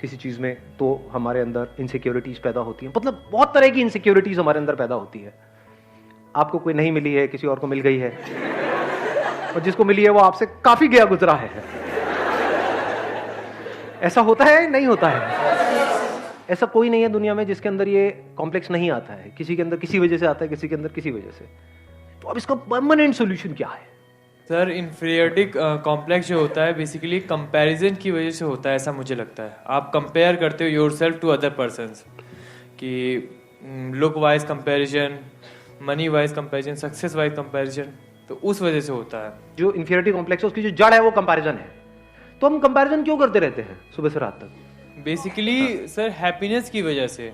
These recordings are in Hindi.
किसी चीज में, तो हमारे अंदर इनसिक्योरिटीज पैदा होती हैं। मतलब बहुत तरह की इनसिक्योरिटीज हमारे अंदर पैदा होती है। आपको कोई नहीं मिली है, किसी और को मिल गई है, और जिसको मिली है वो आपसे काफी गया गुजरा है। ऐसा होता है नहीं होता है? ऐसा कोई नहीं है दुनिया में जिसके अंदर ये कॉम्प्लेक्स नहीं आता है। किसी के अंदर किसी वजह से आता है, किसी के अंदर किसी वजह से। तो अब इसका परमानेंट सॉल्यूशन क्या है? सर, इन्फीरियरिटी कॉम्प्लेक्स जो होता है बेसिकली कंपैरिजन की वजह से होता है, ऐसा मुझे लगता है। आप कंपेयर करते हो योरसेल्फ टू अदर पर्सन्स, कि look wise comparison, money wise comparison, success wise comparison, तो उस वजह से होता है। जो इन्फीरियरिटी कॉम्प्लेक्स है उसकी जो जड़ है वो कंपैरिजन है। तो हम कंपैरिजन क्यों करते रहते हैं सुबह से रात तक? बेसिकली सर हैप्पीनेस की वजह से।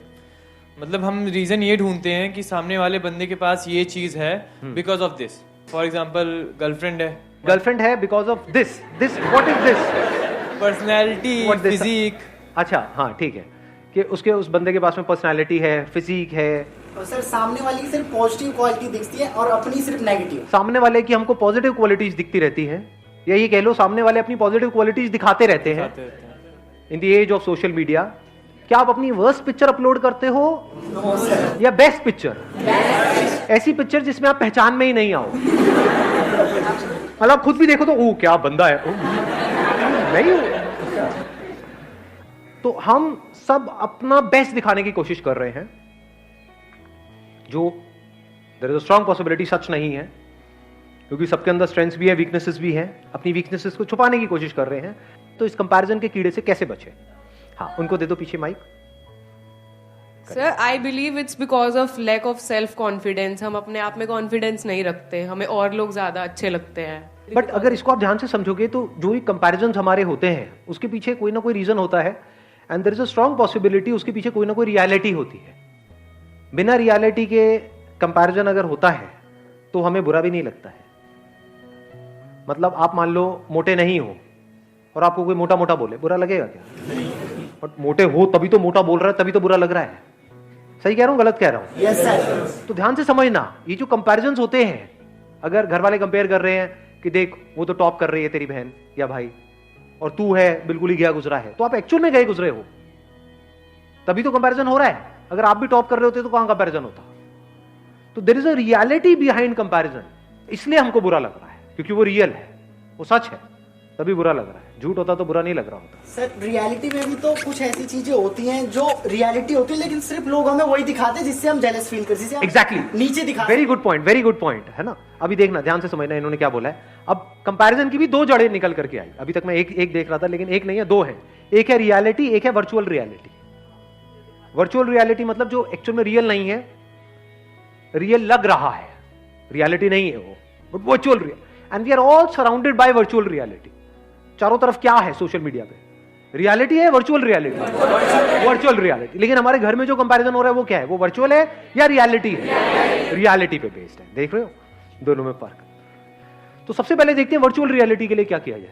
मतलब हम रीजन ये ढूंढते हैं कि सामने वाले बंदे के पास ये चीज है because of this. For example girlfriend है because of this what is this? Personality, physique. अच्छा, हाँ ठीक है, कि उसके उस बंदे के पास में पर्सनैलिटी है, फिजिक है। और सर सामने वाले की सिर्फ पॉजिटिव क्वालिटी दिखती है और अपनी सिर्फ नेगेटिव। सामने वाले की हमको पॉजिटिव क्वालिटीज दिखती रहती है, या ये कह लो सामने वाले अपनी पॉजिटिव क्वालिटीज दिखाते रहते हैं। In the age of social media, क्या आप अपनी वर्स्ट पिक्चर अपलोड करते हो या बेस्ट पिक्चर? ऐसी पिक्चर जिसमें आप पहचान में ही नहीं आओ। मतलब खुद भी देखो तो ओ क्या बंदा है, नहीं हो। तो हम सब अपना बेस्ट दिखाने की कोशिश कर रहे हैं, जो there is a strong possibility सच नहीं है, क्योंकि सबके अंदर स्ट्रेंथ्स भी है, वीकनेसेस भी है। अपनी वीकनेसेस को छुपाने की कोशिश कर रहे हैं। तो इस कंपैरिजन के कीड़े से कैसे बचे? हाँ, उनको दे दो पीछे mic. Sir, I believe it's because of lack of self confidence. हम अपने आप में कॉन्फिडेंस नहीं रखते, हमें और लोग ज्यादा अच्छे लगते हैं। बट अगर इसको आप ध्यान से समझोगे तो जो भी कंपैरिजन हमारे होते हैं उसके पीछे कोई ना कोई रीजन होता है, and there is a strong possibility उसके पीछे कोई ना कोई रियलिटी होती है। बिना रियलिटी के कंपैरिजन अगर होता है तो हमें बुरा भी नहीं लगता है। मतलब आप मान लो मोटे नहीं हो और आपको कोई मोटा मोटा बोले, बुरा लगेगा क्या? बट मोटे हो तभी तो मोटा बोल रहा है, तभी तो बुरा लग रहा है। सही कह रहा हूं, गलत कह रहा हूं? Yes sir. तो ध्यान से समझना, ये जो कंपैरिजंस होते हैं, अगर घर वाले कंपेयर कर रहे हैं कि देख वो तो टॉप कर रही है तेरी बहन या भाई, और तू है बिल्कुल ही गया गुजरा है, तो आप एक्चुअल में गए गुजरे हो, तभी तो कंपैरिजन हो रहा है। अगर आप भी टॉप कर रहे होते तो कहां कंपैरिजन होता? तो there is a reality behind comparison, इसलिए हमको बुरा लग रहा है, क्योंकि वो रियल है, वो सच है, तभी बुरा लग रहा है। झूठ होता तो बुरा नहीं लग रहा होता। सर रियलिटी में भी तो कुछ ऐसी चीजें होती हैं जो रियलिटी होती है, लेकिन सिर्फ लोग हमें वही दिखाते हैं जिससे हम जेलस फील करते हैं। एग्जैक्टली, नीचे दिखा। वेरी गुड पॉइंट है ना। अभी देखना, ध्यान से समझना इन्होंने क्या बोला है। अब कंपैरिजन की भी दो जड़ें निकल करके आई। अभी तक मैं एक देख रहा था, लेकिन एक नहीं है, दो है। एक है रियलिटी, एक है वर्चुअल रियलिटी। वर्चुअल रियलिटी मतलब जो एक्चुअल में रियल नहीं है, रियल लग रहा है, रियलिटी नहीं है वो, but virtual real. And we are all surrounded by virtual reality. चारों तरफ क्या है सोशल मीडिया पे? रियलिटी है, वर्चुअल रियलिटी, वर्चुअल रियलिटी। लेकिन हमारे घर में जो कंपैरिजन हो रहा है वो क्या है? वो वर्चुअल है या रियलिटी है? रियलिटी पे बेस्ड है। देख रहे हो दोनों में फर्क। तो सबसे पहले देखते हैं वर्चुअल रियलिटी के लिए क्या किया जाए।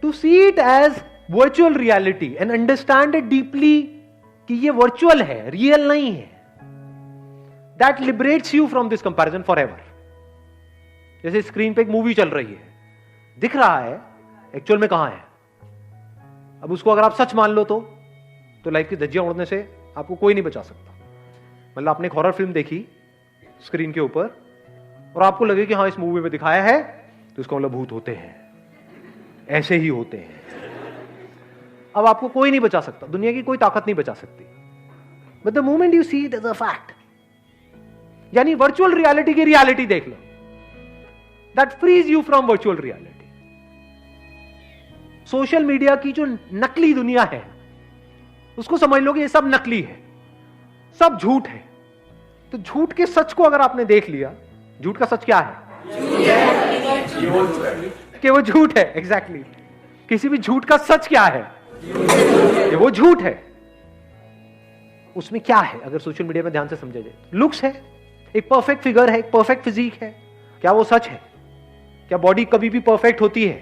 To see it as virtual reality and understand it deeply कि ये वर्चुअल है, रियल नहीं है। That liberates you from this comparison forever. जैसे स्क्रीन पे एक मूवी चल रही है, दिख रहा है, एक्चुअल में कहां है? अब उसको अगर आप सच मान लो तो लाइफ की धज्जियां उड़ने से आपको कोई नहीं बचा सकता। मतलब आपने एक हॉरर फिल्म देखी स्क्रीन के ऊपर और आपको लगे कि हाँ इस मूवी में दिखाया है, तो इसका मतलब भूत होते हैं, ऐसे ही होते हैं। अब आपको कोई नहीं बचा सकता, दुनिया की कोई ताकत नहीं बचा सकती। But the moment you see it as a fact, यानी वर्चुअल रियलिटी की रियलिटी देख लो, that frees you from virtual reality. Social media की जो नकली दुनिया है उसको समझ लो कि ये सब नकली है, सब झूठ है। तो झूठ के सच को अगर आपने देख लिया, झूठ का सच क्या है? कि वो झूठ है। एग्जैक्टली। किसी भी झूठ का सच क्या है? कि वो झूठ है। उसमें क्या है अगर सोशल मीडिया में ध्यान से समझा जाए? लुक्स है, एक परफेक्ट फिगर है, एक परफेक्ट फिजिक है। क्या वो सच है? क्या बॉडी कभी भी परफेक्ट होती है?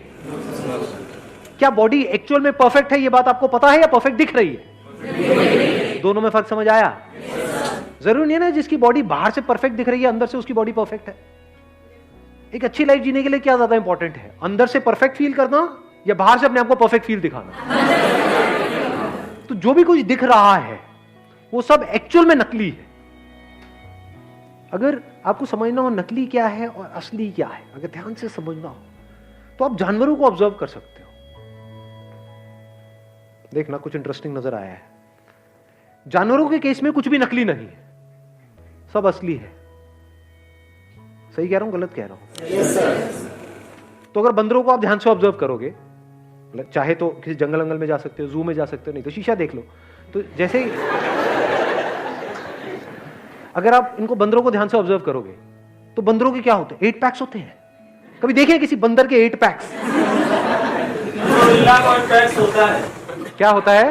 क्या बॉडी एक्चुअल में परफेक्ट है, ये बात आपको पता है, या परफेक्ट दिख रही है? दोनों में फर्क समझ आया? जरूरी नहीं है ना जिसकी बॉडी बाहर से परफेक्ट दिख रही है अंदर से उसकी बॉडी परफेक्ट है। एक अच्छी लाइफ जीने के लिए क्या ज्यादा इंपॉर्टेंट है, अंदर से परफेक्ट फील करना या बाहर से अपने आप को परफेक्ट फील दिखाना? तो जो भी कुछ दिख रहा है वो सब एक्चुअल में नकली है। अगर आपको समझना हो नकली क्या है और असली क्या है, अगर ध्यान से समझना हो तो आप जानवरों को ऑब्जर्व कर सकते हो। देखना कुछ इंटरेस्टिंग नजर आया है। जानवरों के केस में कुछ भी नकली नहीं है, सब असली है। सही कह रहा हूं गलत कह रहा हूं? yes, तो अगर बंदरों को आप ध्यान से ऑब्जर्व करोगे, चाहे तो किसी जंगल अंगल में जा सकते हो, जू में जा सकते हो, नहीं तो शीशा देख लो। तो जैसे ही अगर आप इनको बंदरों को ध्यान से ऑब्जर्व करोगे तो बंदरों के क्या होते हैं? 8 पैक्स होते हैं। कभी देखे किसी बंदर के 8 पैक्स? होता है। क्या होता है?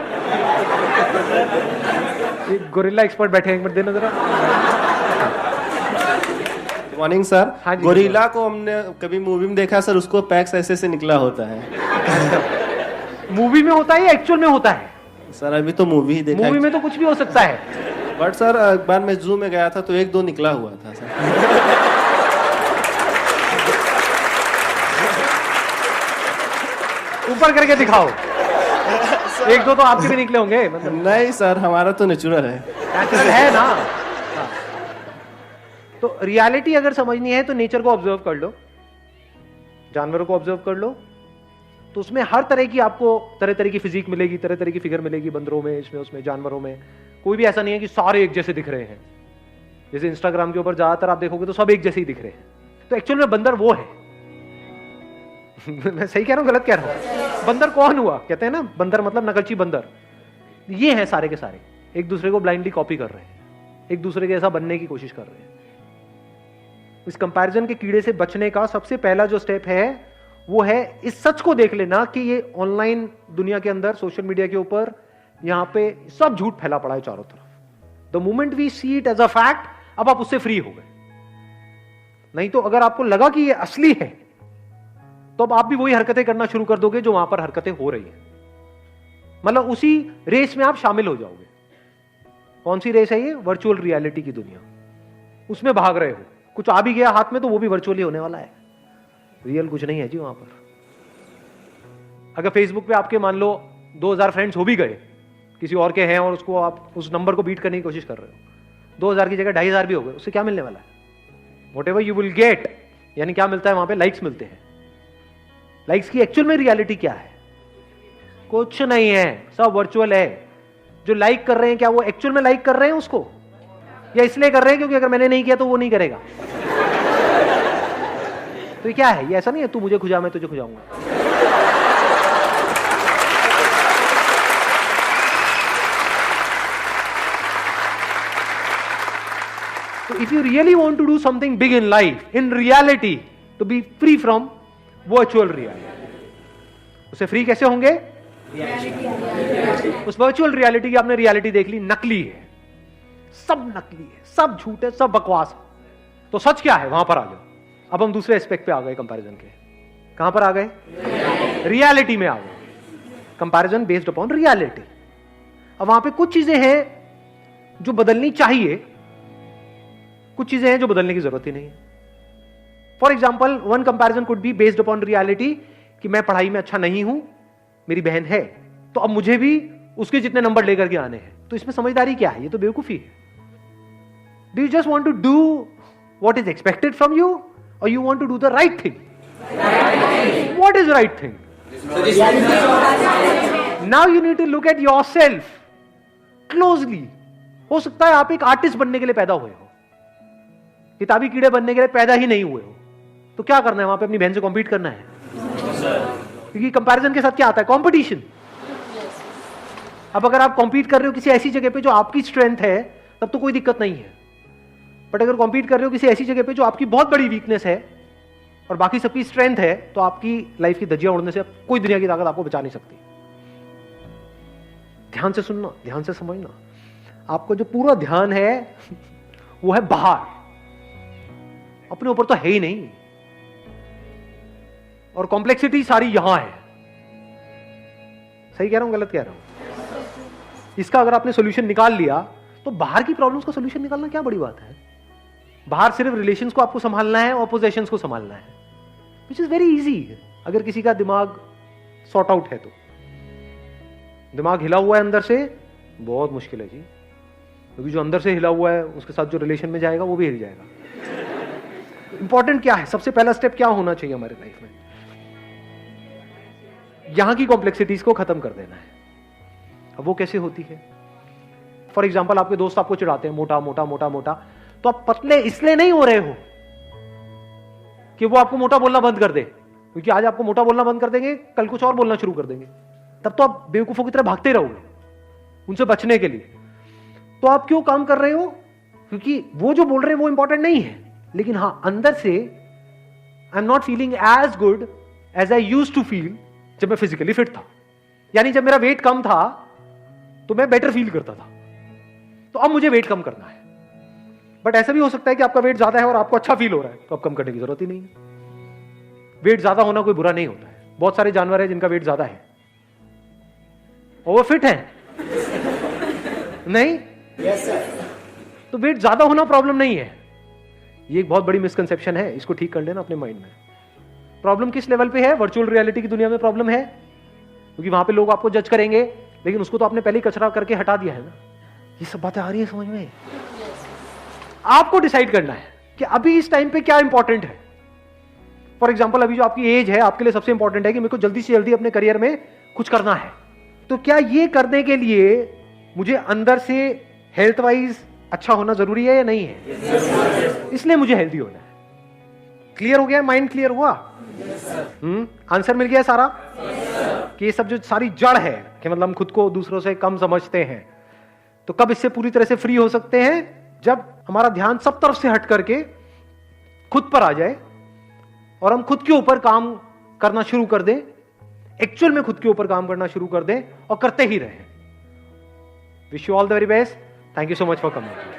एक गोरिल्ला एक्सपर्ट बैठे हैं, एक मिनट देना जरा। Morning sir. हाँ जी, गोरिल्ला को हमने कभी मूवी में देखा सर, उसको पैक्स ऐसे से निकला होता है। मूवी में होता है या एक्चुअल में होता है? सर अभी तो मूवी ही देखा। मूवी में तो कुछ भी हो सकता है। बट सर एक बार मैं जू में गया था तो 1-2 निकला हुआ था सर। ऊपर करके दिखाओ। 1-2 तो आपके भी निकले होंगे मतलब। नहीं सर, हमारा तो नेचुरल है। नेचुरल है ना। तो रियलिटी अगर समझनी है तो नेचर को ऑब्जर्व कर लो, जानवरों को ऑब्जर्व कर लो, तो उसमें हर तरह की आपको तरह की फिजिक मिलेगी, तरह की फिगर मिलेगी। बंदरों में, इसमें, उसमें, जानवरों में कोई भी ऐसा नहीं है कि सारे एक जैसे दिख रहे हैं। जैसे इंस्टाग्राम के ऊपर ज्यादातर आप देखोगे तो सब एक जैसे ही दिख रहे हैं, तो एक्चुअल में बंदर वो है। मैं सही कह रहा हूं गलत कह रहा हूं? बंदर कौन हुआ? कहते हैं ना बंदर मतलब नकलची बंदर। ये हैं सारे के सारे, एक दूसरे को ब्लाइंडली कॉपी कर रहे हैं, एक दूसरे के ऐसा बनने की कोशिश कर रहे हैं। इस कंपैरिजन के कीड़े से बचने का सबसे पहला जो स्टेप है वो है इस सच को देख लेना कि ये ऑनलाइन दुनिया के अंदर, सोशल मीडिया के ऊपर, यहां पे सब झूठ फैला पड़ा है चारों तरफ। The moment we see it as a fact, अब आप उससे फ्री हो गए। नहीं तो अगर आपको लगा कि ये असली है तो अब आप भी वही हरकतें करना शुरू कर दोगे जो वहां पर हरकतें हो रही हैं। मतलब उसी रेस में आप शामिल हो जाओगे। कौन सी रेस है ये? वर्चुअल रियलिटी की दुनिया। उसमें भाग रहे हो, कुछ आ भी गया हाथ में तो वो भी वर्चुअली होने वाला है, रियल कुछ नहीं है जी वहां पर। अगर फेसबुक पे आपके मान लो 2000 फ्रेंड्स हो भी गए, किसी और के हैं, और उसको आप उस नंबर को बीट करने की कोशिश कर रहे हो, 2000 की जगह 2500 भी हो गए, उससे क्या मिलने वाला है? व्हाटएवर यू विल गेट, यानी क्या मिलता है वहां पे? लाइक्स मिलते हैं। लाइक्स की एक्चुअल में रियलिटी क्या है? कुछ नहीं है, सब वर्चुअल है। जो लाइक कर रहे हैं क्या वो एक्चुअल में लाइक कर रहे हैं उसको, या इसलिए कर रहे हैं क्योंकि अगर मैंने नहीं किया तो वो नहीं करेगा? तो ये क्या है? ये ऐसा नहीं है तू मुझे खुजा मैं तुझे खुजाऊंगा। तो if you really want to do something big in life, in reality, to be free from virtual reality, उसे फ्री कैसे होंगे? उस वर्चुअल रियलिटी की आपने रियलिटी देख ली, नकली है, सब नकली है, सब झूठ है, सब बकवास है। तो सच क्या है? वहां पर आ जाओ। अब हम दूसरे एस्पेक्ट पे आ गए कंपैरिजन के। कहां पर आ गए? रियलिटी में आ गए। Comparison based upon reality. अब वहां पे कुछ चीजें हैं जो बदलनी चाहिए, कुछ चीजें हैं जो बदलने की जरूरत ही नहीं है। For example, one comparison could be based upon reality कि मैं पढ़ाई में अच्छा नहीं हूं, मेरी बहन है, तो अब मुझे भी उसके जितने नंबर लेकर के आने हैं। तो इसमें समझदारी क्या है? ये तो बेवकूफी है। Do you just want to do what is expected from you, or you want to do the right thing? What is right thing? Now you need to look at yourself closely. हो सकता है आप एक आर्टिस्ट बनने के लिए पैदा हुए हो, किताबी कीड़े बनने के लिए पैदा ही नहीं हुए हो। तो क्या करना है वहां पे? अपनी बहन से कॉम्पीट करना है, क्योंकि कंपैरिजन के साथ क्या आता है? कंपटीशन। अब अगर आप कॉम्पीट कर रहे हो किसी ऐसी जगह पे जो आपकी स्ट्रेंथ है, तब तो कोई दिक्कत नहीं है। बट अगर कॉम्पीट कर रहे हो किसी ऐसी जगह पे जो आपकी बहुत बड़ी वीकनेस है और बाकी सबकी स्ट्रेंथ है, तो आपकी लाइफ की धज्जियां उड़ने से कोई दुनिया की ताकत आपको बचा नहीं सकती। ध्यान से सुनना, ध्यान से समझना। आपको जो पूरा ध्यान है वो है बाहर, अपने ऊपर तो है ही नहीं, और कॉम्प्लेक्सिटी सारी यहां है। सही कह रहा हूं गलत कह रहा हूं? इसका अगर आपने सोल्यूशन निकाल लिया तो बाहर की प्रॉब्लम्स का सोल्यूशन निकालना क्या बड़ी बात है? बाहर सिर्फ रिलेशंस को आपको संभालना है और पोजेशंस को संभालना है, विच इज वेरी इजी अगर किसी का दिमाग सॉर्ट आउट है तो। दिमाग हिला हुआ है अंदर से, बहुत मुश्किल है जी, क्योंकि जो अंदर से हिला हुआ है उसके साथ जो रिलेशन में जाएगा वो भी हिल जाएगा। इंपॉर्टेंट क्या है, सबसे पहला स्टेप क्या होना चाहिए हमारे लाइफ में? यहां की कॉम्प्लेक्सिटीज को खत्म कर देना है। अब वो कैसे होती है? फॉर एग्जाम्पल, आपके दोस्त आपको चिढ़ाते हैं मोटा मोटा मोटा मोटा, तो आप पतले इसलिए नहीं हो रहे हो कि वो आपको मोटा बोलना बंद कर दे, क्योंकि आज आपको मोटा बोलना बंद कर देंगे, कल कुछ और बोलना शुरू कर देंगे, तब तो आप बेवकूफों की तरह भागते रहोगे उनसे बचने के लिए। तो आप क्यों काम कर रहे हो? क्योंकि वो जो बोल रहे हैं वो इंपॉर्टेंट नहीं है, लेकिन हां अंदर से I am not feeling as good as I used to feel जब मैं फिजिकली फिट था। यानी जब मेरा वेट कम था तो मैं बेटर फील करता था, तो अब मुझे वेट कम करना है। बट ऐसा भी हो सकता है कि आपका वेट ज्यादा है और आपको अच्छा फील हो रहा है, तो अब कम करने की जरूरत ही नहीं है। वेट ज्यादा होना कोई बुरा नहीं होता है। बहुत सारे जानवर हैं जिनका वेट ज्यादा है और वो फिट है नहीं, तो वेट ज्यादा होना प्रॉब्लम नहीं है। ये एक बहुत बड़ी मिसकंसेप्शन है, इसको ठीक कर लेना अपने माइंड में। प्रॉब्लम किस लेवल पे है? वर्चुअल रियलिटी की दुनिया में प्रॉब्लम है, क्योंकि वहां पे लोग आपको जज करेंगे, लेकिन उसको तो आपने पहले ही कचरा करके हटा दिया है ना। ये सब बातें आ रही है समझ में? आपको डिसाइड करना है कि अभी इस टाइम पे क्या इंपॉर्टेंट है। फॉर एग्जाम्पल, अभी जो आपकी एज है आपके लिए सबसे इंपॉर्टेंट है कि मेरे को जल्दी से जल्दी अपने करियर में कुछ करना है। तो क्या ये करने के लिए मुझे अंदर से हेल्थ वाइज अच्छा होना जरूरी है या नहीं है? इसलिए मुझे हेल्दी होना है। क्लियर हो गया? माइंड क्लियर हुआ? आंसर मिल गया सारा? कि ये सब जो सारी जड़ है कि मतलब हम खुद को दूसरों से कम समझते हैं, तो कब इससे पूरी तरह से फ्री हो सकते हैं? जब हमारा ध्यान सब तरफ से हट करके खुद पर आ जाए और हम खुद के ऊपर काम करना शुरू कर दें, एक्चुअल में खुद के ऊपर काम करना शुरू कर दें और करते ही रहें। Wish you all the very best. Thank you so much for coming.